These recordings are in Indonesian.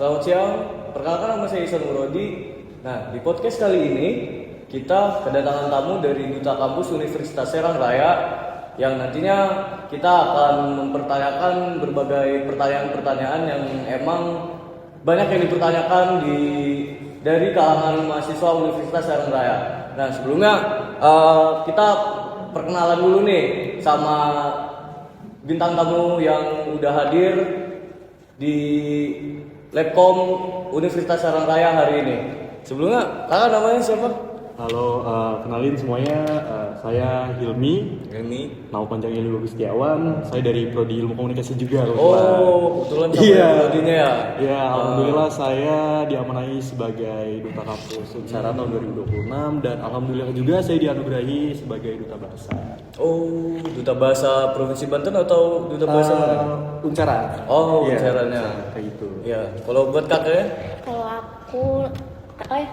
Selamat siang, perkenalkan nama saya Isan Murodi. Nah, di podcast kali ini kita kedatangan tamu dari Duta Kampus Universitas Serang Raya yang nantinya kita akan mempertanyakan berbagai pertanyaan-pertanyaan yang emang banyak yang dipertanyakan dari kalangan mahasiswa Universitas Serang Raya. Nah, sebelumnya kita perkenalan dulu nih sama bintang tamu yang udah hadir di Labcom Universitas Serang Raya hari ini. Sebelumnya, kakak namanya siapa? Halo, kenalin semuanya, saya Hilmi. Nama panjangnya Hilmi Bagus Setiawan. Saya dari Prodi Ilmu Komunikasi juga. Kebetulan sama prodinya ya? Iya, alhamdulillah saya diamanahi sebagai Duta Kampus Unsara tahun 2026 dan alhamdulillah juga saya dianugerahi sebagai Duta Bahasa. Oh, Duta Bahasa Provinsi Banten atau Duta Bahasa mana? Uncara. Uncaranya. Kayak gitu. Ya, kalau buat kakaknya? Kalau aku,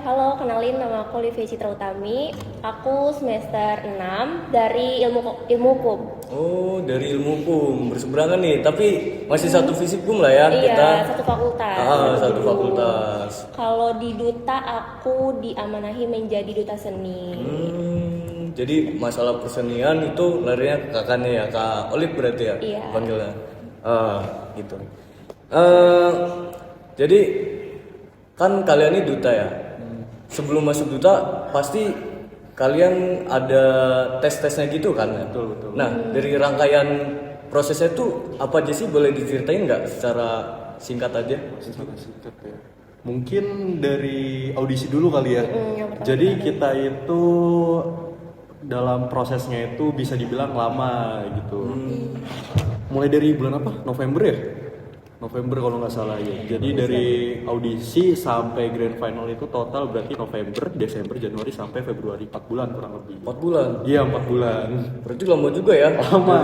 halo, kenalin nama aku Olivia Citra Utami. Aku semester 6 dari ilmu hukum. Oh, dari ilmu hukum. Berseberangan nih, tapi masih satu fisipkum lah ya Iya, kita. satu fakultas. Satu fakultas. Kalau di Duta aku diamanahi menjadi Duta Seni. Jadi masalah persenian itu larinya ke kakaknya ya, Kak Olive berarti ya? Iya. Panggilnya. Gitu. Jadi kan kalian ini duta ya. Sebelum masuk duta pasti kalian ada tes-tesnya gitu kan? Betul. Nah, dari rangkaian prosesnya itu apa aja sih, boleh diceritain nggak secara singkat aja? Singkat ya. Mungkin dari audisi dulu kali ya. Jadi kita itu dalam prosesnya itu bisa dibilang lama gitu. Mulai dari bulan apa? November ya? November kalau nggak salah ya. Jadi dari audisi sampai grand final itu total berarti November, Desember, Januari sampai Februari, 4 bulan kurang lebih. 4 bulan? Iya, 4 bulan. Berarti lama juga ya? Lama,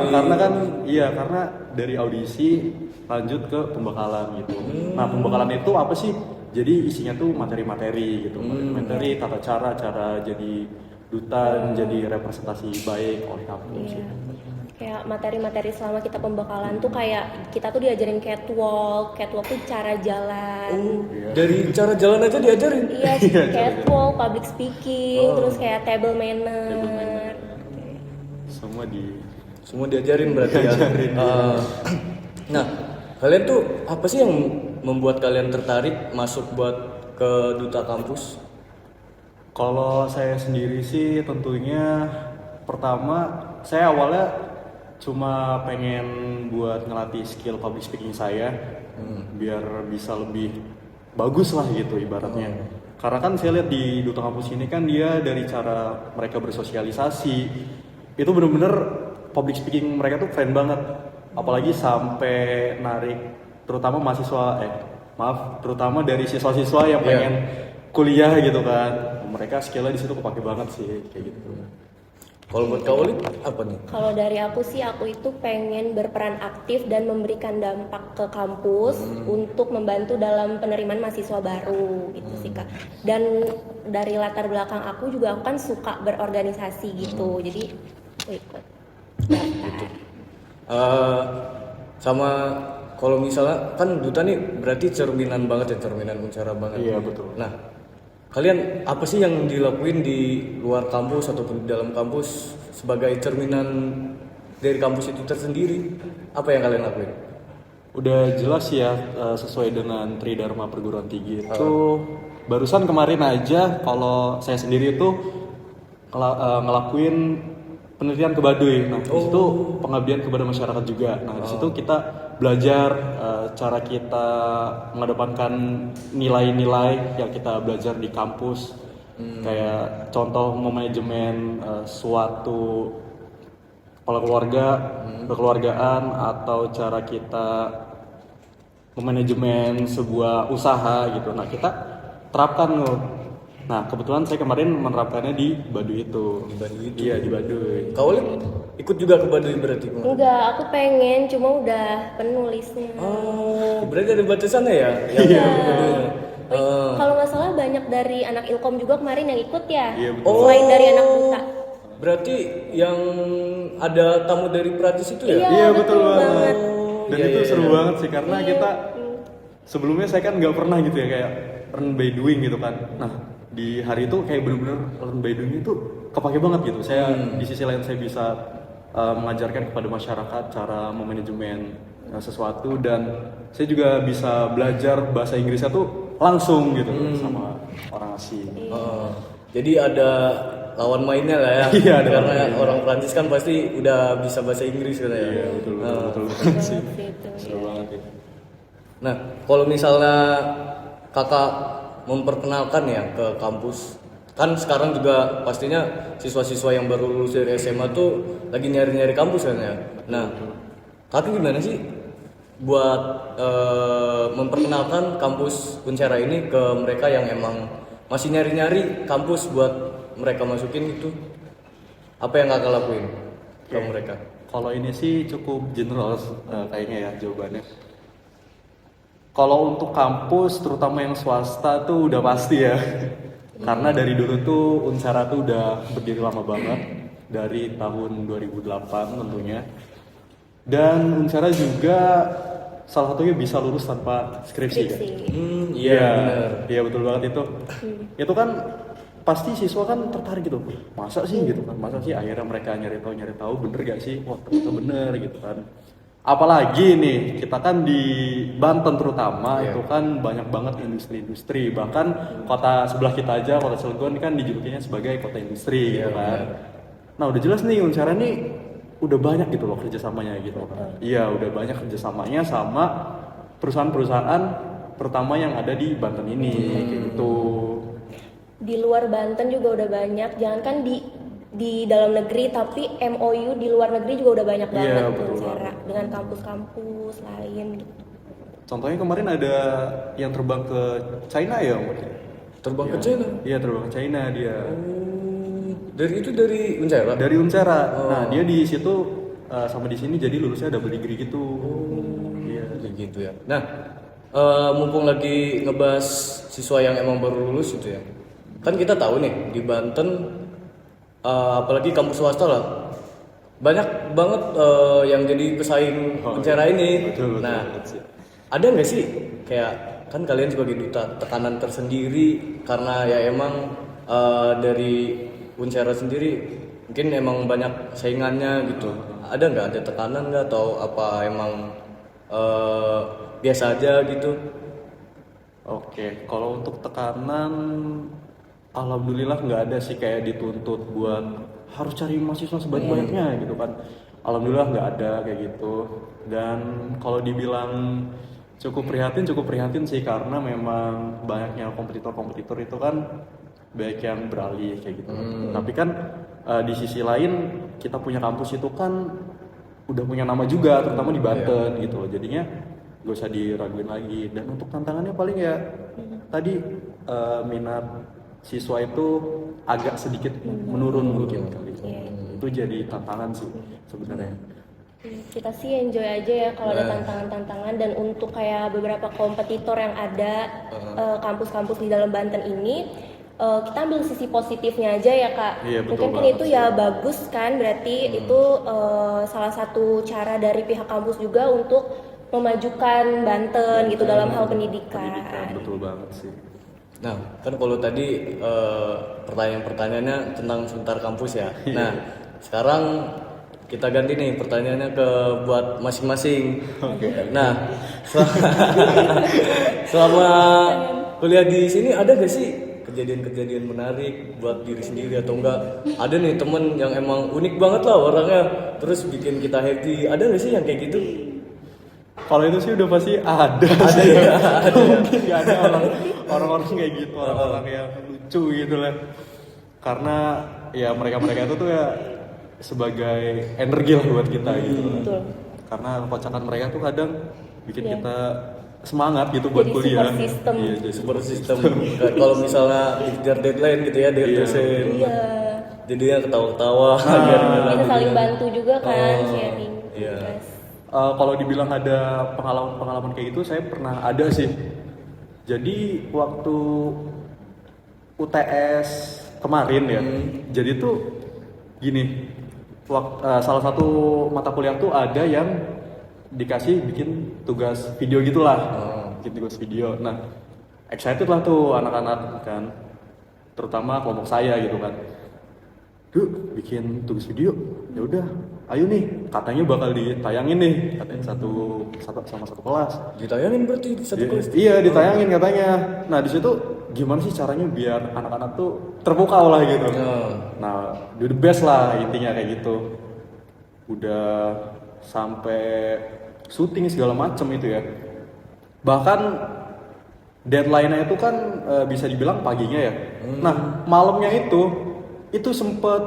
karena dari audisi lanjut ke pembekalan gitu. Nah, pembekalan itu apa sih? Jadi isinya tuh materi-materi gitu. Materi, tata cara jadi duta, menjadi representasi baik oleh kampus gitu. Kayak materi-materi selama kita pembekalan tuh kayak kita tuh diajarin catwalk tuh cara jalan. Dari cara jalan aja diajarin? Iya, catwalk, public speaking, terus kayak table manner. Semua diajarin berarti ya. Nah, kalian tuh apa sih yang membuat kalian tertarik masuk buat ke duta kampus? Kalau saya sendiri sih tentunya pertama saya awalnya cuma pengen buat ngelatih skill public speaking saya biar bisa lebih bagus lah gitu ibaratnya. Karena kan saya lihat di duta kampus ini kan dia dari cara mereka bersosialisasi itu bener-bener public speaking mereka tuh keren banget. Apalagi sampai narik terutama terutama dari siswa-siswa yang pengen kuliah gitu kan. Mereka skillnya di situ kepake banget sih kayak gitu. Kalau buat Kak Oli apa nih? Kalau dari aku sih, aku itu pengen berperan aktif dan memberikan dampak ke kampus untuk membantu dalam penerimaan mahasiswa baru gitu sih Kak. Dan dari latar belakang aku juga aku kan suka berorganisasi gitu, jadi aku ikut. Gitu. Sama kalau misalnya kan duta nih berarti cerminan Uncara banget. Iya betul. Nah, kalian apa sih yang dilakuin di luar kampus ataupun di dalam kampus sebagai cerminan dari kampus itu tersendiri? Apa yang kalian lakuin? Udah jelas ya sesuai dengan Tridharma Perguruan Tinggi itu barusan kemarin aja kalau saya sendiri itu ngelakuin penelitian ke Baduy. Nah, di situ pengabdian kepada masyarakat juga. Nah, di situ kita belajar cara kita mengedepankan nilai-nilai yang kita belajar di kampus. Kayak contoh memanajemen suatu kepala keluarga, kekeluargaan atau cara kita memanajemen sebuah usaha gitu. Nah, kita terapkan loh. Nah, kebetulan saya kemarin menerapkannya di Baduy itu. Iya, di Baduy. Kak Oli ikut juga ke Baduy berarti? Enggak, aku pengen, cuma udah penuh listnya. Berarti ada batasannya ya? Iya. Kalau nggak salah banyak dari anak Ilkom juga kemarin yang ikut ya. Iya, betul. Selain dari anak duta. Berarti yang ada tamu dari Prancis itu ya? Iya, betul banget. banget. Dan itu seru banget sih karena kita sebelumnya saya kan nggak pernah gitu ya kayak learn by doing gitu kan. Nah di hari itu kayak bener-bener learn by doing itu kepake banget gitu. Saya di sisi lain saya bisa mengajarkan kepada masyarakat cara memanajemen sesuatu, dan saya juga bisa belajar bahasa Inggrisnya tuh langsung gitu sama orang asing. Jadi ada lawan mainnya lah ya. Iya, ada karena lawan mainnya. orang Prancis kan pasti udah bisa bahasa Inggris kan ya. Iya betul sih. Seru banget ya. Nah, kalau misalnya kakak memperkenalkan ya ke kampus, kan sekarang juga pastinya siswa-siswa yang baru lulus dari SMA tuh lagi nyari-nyari kampus kan ya. Nah, kakak gimana sih buat memperkenalkan kampus Unsera ini ke mereka yang emang masih nyari-nyari kampus buat mereka masukin gitu? Apa yang kakak lakuin ke mereka? Kalau ini sih cukup general kayaknya ya jawabannya. Kalau untuk kampus, terutama yang swasta tuh udah pasti ya. Karena dari dulu tuh Unsera tuh udah berdiri lama banget, dari tahun 2008 tentunya. Dan Unsera juga salah satunya bisa lulus tanpa skripsi kan? Iya benar. Iya betul banget itu. Itu kan pasti siswa kan tertarik gitu. Masa sih gitu kan? Masa sih akhirnya mereka nyari tahu bener gak sih? Wah ternyata bener gitu kan. Apalagi nih kita kan di Banten terutama itu kan banyak banget industri-industri, bahkan kota sebelah kita aja, kota Cilegon kan dijulukinya sebagai kota industri gitu kan. Nah udah jelas nih Unsera nih udah banyak gitu loh kerjasamanya gitu kan. Iya udah banyak kerjasamanya sama perusahaan-perusahaan terutama yang ada di Banten ini kayak gitu. Di luar Banten juga udah banyak, jangankan di dalam negeri, tapi MOU di luar negeri juga udah banyak banget Unsera dengan kampus-kampus lain gitu. Contohnya kemarin ada yang terbang ke China ya, Terbang ke China? Iya terbang ke China dia. Dari Unsera? Dari Unsera. Nah dia di situ sama di sini jadi lulusnya double degree gitu. Iya Gitu ya. Nah, mumpung lagi ngebahas siswa yang emang baru lulus gitu ya. Kan kita tahu nih di Banten, apalagi kampus swasta lah, banyak banget yang jadi pesaing Unsera ini. betul, Nah, betul. ada nggak sih kayak kan kalian sebagai duta tekanan tersendiri karena ya emang dari Unsera sendiri mungkin emang banyak saingannya gitu. Ada nggak ada tekanan nggak atau apa emang biasa aja gitu? Oke, kalau untuk tekanan, alhamdulillah nggak ada sih kayak dituntut buat harus cari mahasiswa sebanyak-banyaknya gitu kan. Alhamdulillah nggak ada kayak gitu. Dan kalau dibilang cukup prihatin sih karena memang banyaknya kompetitor itu kan banyak yang beralih kayak gitu. Tapi kan di sisi lain kita punya kampus itu kan udah punya nama juga, terutama di Banten gitu loh. Jadinya gak usah diraguin lagi. Dan untuk tantangannya paling ya tadi minat siswa itu agak sedikit menurun mungkin kali. Itu jadi tantangan sih sebenarnya. Kita sih enjoy aja ya kalau ada tantangan-tantangan, dan untuk kayak beberapa kompetitor yang ada kampus-kampus di dalam Banten ini, kita ambil sisi positifnya aja ya Kak. Iya, betul Mungkin kan banget itu ya bagus kan, berarti itu salah satu cara dari pihak kampus juga untuk memajukan Banten gitu dalam hal pendidikan. Betul banget sih. Nah, kan kalau tadi pertanyaan-pertanyaannya tentang seputar kampus ya. Nah, sekarang kita ganti nih pertanyaannya ke buat masing-masing. Nah, selama kuliah di sini ada gak sih kejadian-kejadian menarik buat diri sendiri atau enggak? Ada nih temen yang emang unik banget lah orangnya, terus bikin kita happy. Ada gak sih yang kayak gitu? Kalau itu sih udah pasti ada sih. Ya, ada. Mungkin nggak ada orang-orang kayak gitu, orang-orang yang lucu gitu lah. Karena ya mereka itu tuh ya sebagai energi lah buat kita gitu. Betul. Karena kocakan mereka tuh kadang bikin kita semangat gitu buat Jadi kuliah. support system. Iya, jadi Super sistem. Kalau misalnya dikejar deadline gitu ya, dari dosen. Iya. Jadinya ketawa-ketawa. Kita saling bantu juga kan, sharing. Iya. tugas. Kalau dibilang ada pengalaman kayak gitu, saya pernah ada sih. Jadi waktu UTS kemarin ya, jadi tuh gini, salah satu mata kuliah tuh ada yang dikasih bikin tugas video gitulah. bikin tugas video. Nah, excited lah tuh anak-anak kan, terutama kelompok saya gitu kan. Duh, bikin tugas video, ya udah, ayo nih, katanya bakal ditayangin nih, katanya satu sama satu kelas. Ditayangin berarti di satu kelas? Iya, ditayangin katanya. Nah di situ gimana sih caranya biar anak-anak tuh terpukau lah gitu. Nah, do the best lah intinya kayak gitu. Udah sampai syuting segala macem itu ya. Bahkan deadline-nya itu kan bisa dibilang paginya ya. Nah, malamnya itu sempet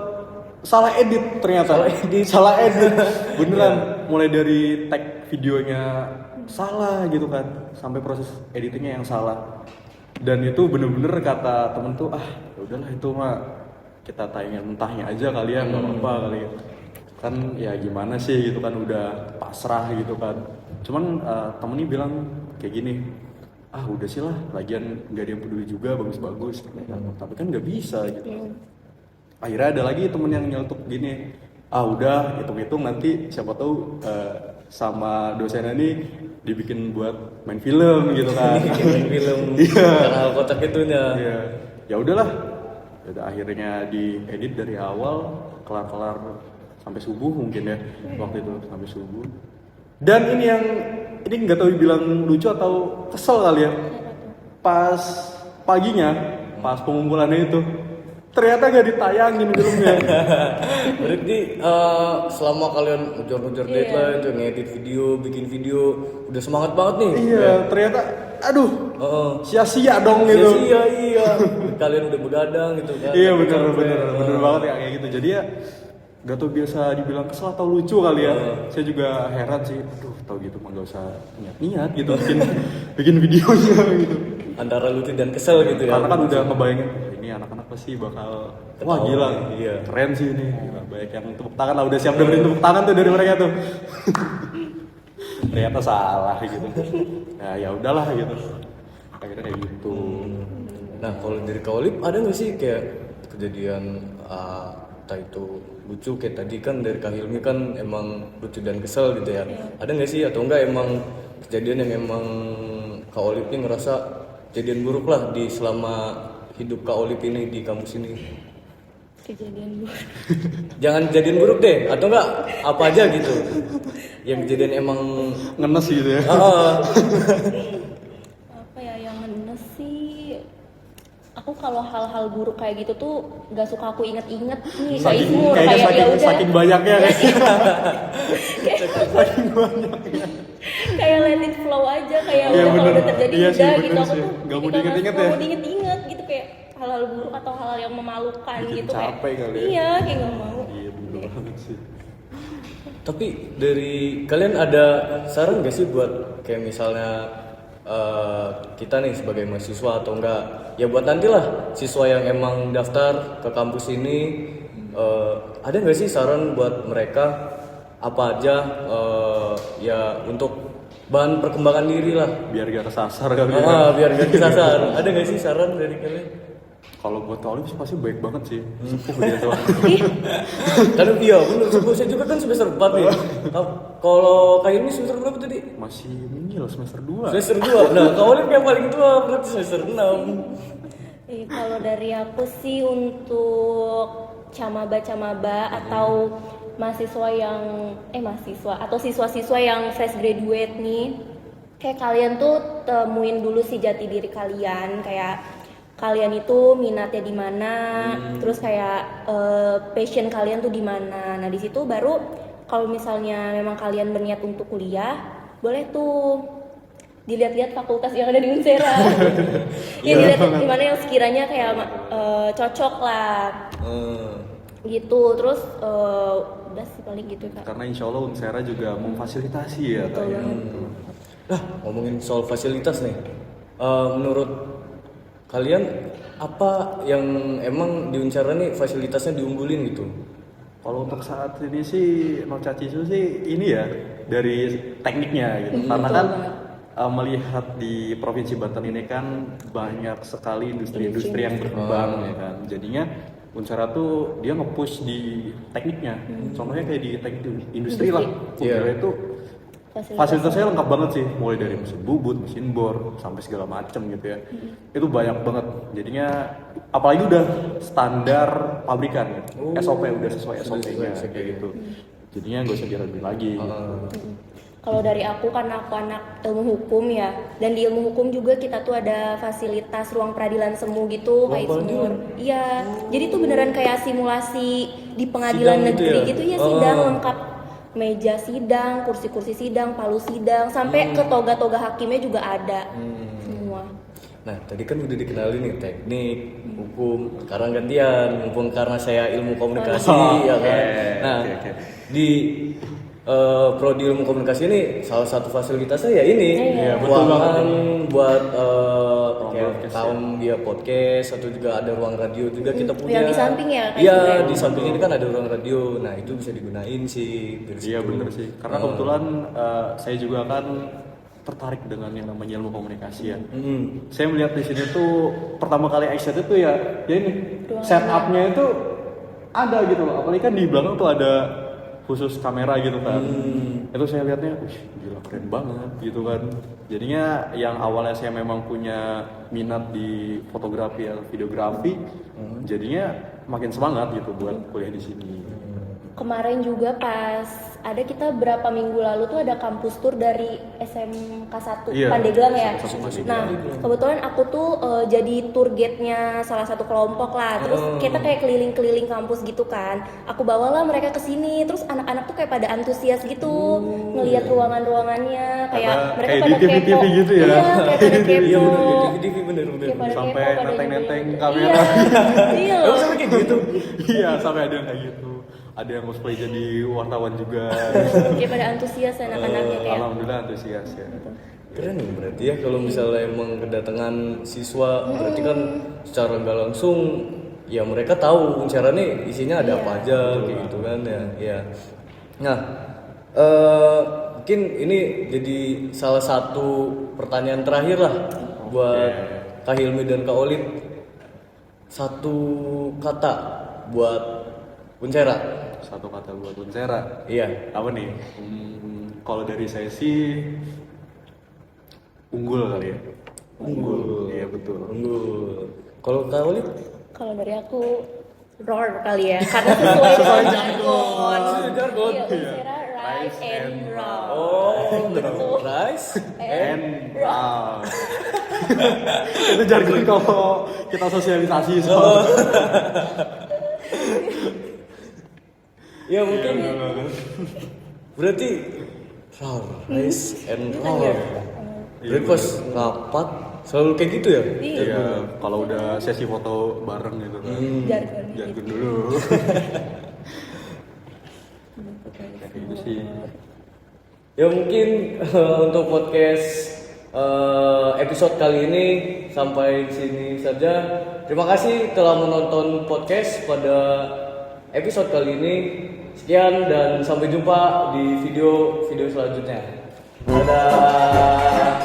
salah edit ternyata. Salah edit. Beneran. Mulai dari tag videonya salah gitu kan, sampai proses editingnya yang salah. Dan itu bener-bener kata temen tuh, ya udahlah itu mah kita tayangin mentahnya aja kali ya, nggak apa-apa kali ya. Kan ya gimana sih gitu kan, udah pasrah gitu kan. Cuman temennya bilang kayak gini, udah sih lah, lagian nggak ada yang peduli juga, bagus-bagus. Tapi kan nggak bisa gitu. Akhirnya ada lagi temen yang nyeletuk gini, udah hitung-hitung nanti siapa tahu sama dosennya nih dibikin buat main film gitu kan. Main film. Iya. Kanal kotak itunya. Iya. Ya udahlah. Udah akhirnya diedit dari awal, kelar-kelar sampai subuh mungkin ya. Waktu itu sampai subuh. Dan ini nggak tahu dibilang lucu atau kesel kali ya. Pas paginya, pas pengumpulannya itu, ternyata gak ditayangin filmnya. Berarti selama kalian ngejar-ngejar deadline, tuh ngedit video, bikin video, udah semangat banget nih. Iya, ternyata aduh, sia-sia dong gitu. Sia-sia, iya. Kalian udah begadang gitu kan. Iya bener banget ya kayak gitu. Jadi ya gak tau biasa dibilang kesel atau lucu kali ya. Saya juga heran sih, aduh tau gitu mah gak usah niat-niat gitu bikin videonya gitu. Antara lucu dan kesel gitu ya. Karena kan udah ngebayangin, ini anak-anak pasti bakal wah gila, iya. Keren sih ini, gila. Banyak yang tepuk tangan lah, udah siap dengerin tepuk tangan tuh dari mereka tuh. Ternyata salah gitu. Nah ya udahlah gitu. Akhirnya kayak gitu. Nah kalau dari Kak Olip ada nggak sih kayak kejadian entah itu lucu kayak tadi kan dari Kak Hilmi kan emang lucu dan kesel gitu ya. Ada nggak sih atau enggak emang kejadian yang emang Kak Olip ini ngerasa kejadian buruk lah di selama hidup Kak Olip ini di kampus ini? Kejadian buruk. Jangan kejadian buruk deh, atau enggak apa aja gitu yang kejadian emang Ngenes gitu ya. Apa ya yang ngenes sih, aku kalau hal-hal buruk kayak gitu tuh gak suka aku inget-inget nih Saking banyaknya kan. Kayak let it flow aja, kayak Iya, udah kalau bener. udah terjadi Iya sih, udah bener gitu. Aku sih. tuh Gak mau ketika diinget-inget nggak ya? mau diinget-inget gitu, kayak hal-hal buruk atau hal-hal yang memalukan Bikin gitu kayak capek kali ya. iya kayak gak mau. Iya bener banget sih. Tapi dari kalian ada saran gak sih buat kayak misalnya kita nih sebagai mahasiswa atau enggak ya buat nantilah siswa yang emang daftar ke kampus ini, ada nggak sih saran buat mereka apa aja ya untuk bahan perkembangan diri lah Biar gak kesasar kali ya. biar gak kesasar. Ada nggak sih saran dari kalian? Kalau buat Kak Olip sih pasti baik banget sih. Sepuh dia tuh. Kan iya bener, saya juga kan semester 4 nih. Kalau kayak ini semester berapa tadi? Masih mungil semester 2. Semester 2. Nah, Kak Olip yang paling tua berarti semester 6. Kalau dari aku sih untuk camaba-camaba atau mahasiswa yang siswa-siswa yang fresh graduate nih, kayak kalian tuh temuin dulu sih jati diri kalian, kayak kalian itu minatnya di mana, terus kayak passion kalian tuh di mana. Nah di situ baru kalau misalnya memang kalian berniat untuk kuliah, boleh tuh dilihat-lihat fakultas yang ada di Unsera. Ya dilihat di mana yang sekiranya kayak cocok lah. Gitu. Terus udah sih paling gitu Kak. Karena insya Allah Unsera juga memfasilitasi ya Kak. Ya. Nah, ngomongin soal fasilitas nih. Menurut kalian apa yang emang di Unsera nih fasilitasnya diunggulin gitu? Kalau untuk saat ini sih Nocacisu sih ini ya dari tekniknya gitu. Karena kan melihat di Provinsi Banten ini kan banyak sekali industri-industri yang berkembang ya kan. Jadinya Unsera tuh dia nge-push di tekniknya. Contohnya kayak di teknik industri lah. Unsera itu Fasilitasnya lengkap banget sih, mulai dari mesin bubut, mesin bor, sampai segala macam gitu ya. Itu banyak banget. Jadinya apalagi udah standar pabrikan gitu. SOP udah sesuai SOP-nya kayak gitu. Jadinya gak usah diraguin lagi. Kalau dari aku, karena aku anak ilmu hukum ya, dan di ilmu hukum juga kita tuh ada fasilitas ruang peradilan semu gitu, kayak semur. Iya, jadi tuh beneran kayak simulasi di pengadilan Sidang negeri gitu ya? gitu ya, sidang lengkap, meja sidang, kursi-kursi sidang, palu sidang, sampai ke toga-toga hakimnya juga ada semua. Nah, tadi kan udah dikenalin nih teknik, hukum, sekarang gantian, mumpung karena saya ilmu komunikasi ya kan. Nah, di prodi ilmu komunikasi ini salah satu fasilitasnya ya ini, ruangan buat kayak tahun dia podcast atau juga ada ruang radio juga kita punya. Yang di samping ya? Iya, di samping ini kan ada ruang radio. Nah, itu bisa digunain sih. Iya bener sih, karena kebetulan saya juga kan tertarik dengan yang namanya ilmu komunikasi ya. Saya melihat di sini tuh pertama kali excited tuh ya ini setupnya itu ada gitu loh. Apalagi kan di belakang tuh ada khusus kamera gitu kan. Itu saya lihatnya, gila keren banget gitu kan. Jadinya yang awalnya saya memang punya minat di fotografi atau videografi, jadinya makin semangat gitu buat kuliah di sini. Kemarin juga pas ada kita berapa minggu lalu tuh ada kampus tour dari SMK 1 Pandeglang ya. Nah, kebetulan aku tuh jadi tour guide-nya salah satu kelompok lah. Terus kita kayak keliling-keliling kampus gitu kan. Aku bawalah mereka ke sini. Terus anak-anak tuh kayak pada antusias gitu ngelihat ruangan-ruangannya, kayak mereka kayak pada di TV kepo. gitu ya. Iya, kayak pada kepo. Iya bener. Kayak pada Sampai kepo, pada neteng-neteng nyobain. kamera. Iya loh. Sampai kayak gitu. Iya, sampai ada yang kayak gitu. Ada yang cosplay jadi wartawan juga. Kayak pada antusias anak-anaknya kayak. Alhamdulillah antusias ya. Keren ya berarti ya kalau misalnya emang kedatangan siswa berarti kan secara nggak langsung ya mereka tahu cara nih isinya ada apa aja kayak gitu kan ya. Nah mungkin ini jadi salah satu pertanyaan terakhir lah buat Kak Hilmi dan Kak Olip. Satu kata buat Uncera. Satu kata buat Uncera. Iya. Apa nih? Kalau dari saya sih unggul kali ya. Unggul. Iya betul. Unggul. Kalau Kak Olip? Kalau dari aku roar kali ya, karena sesuai dengan jargon. Jargon. Iya, Uncera rise and roar. Oh, rice And itu jargon kalau kita sosialisasi soal. Ya mungkin berarti rice and roar. Jadi pas rapat selalu kayak gitu ya? Iya, kalau udah sesi foto bareng gitu kan. Jargon dulu. Kayak gitu sih. Ya mungkin untuk podcast episode kali ini sampai sini saja. Terima kasih telah menonton podcast pada episode kali ini. Sekian dan sampai jumpa di video selanjutnya. Dadah.